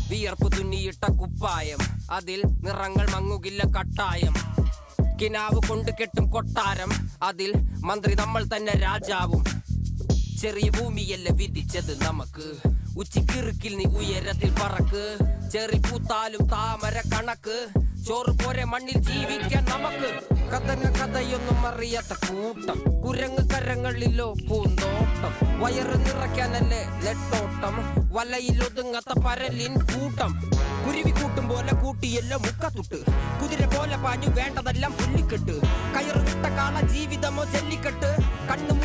വിയർപ്പ് തുന്നിയിട്ട കുപ്പായം, അതിൽ നിറങ്ങൾ മങ്ങുകില്ല കട്ടായം. കിനാവ് കൊണ്ട് കെട്ടും കൊട്ടാരം, അതിൽ മന്ത്രി നമ്മൾ തന്നെ രാജാവും. ചെറിയ ഭൂമിയല്ല വിധിച്ചത് നമുക്ക്, ഉച്ചിക്കിറുക്കിൽ നീ ഉയരത്തിൽ പറക്ക്. ചെറി പൂത്താലും താമര കണക്ക്, ചോറ് പോരെ മണ്ണിൽ ജീവിക്കാൻ നമുക്ക്. കഥന കഥയൊന്നും അറിയാത്ത കൂട്ടം, കുരങ്ങ് കരങ്ങളിലോ പൂന്തോട്ടം. വയറ് നിറയ്ക്കാനല്ലേ നെട്ടോട്ടം, വലയിൽ ഒതുങ്ങാത്ത പരലിൻ കൂട്ടം. കുരുവി കൂട്ടും പോലെ കൂട്ടിയല്ലോ മുക്കത്തുട്ട്, കുതിര പോലെ പാഞ്ഞു വേണ്ടതെല്ലാം പുല്ലിക്കെട്ട്. കയറ് വിട്ട കാള ജീവിതമോ ജല്ലിക്കെട്ട്, കണ്ണു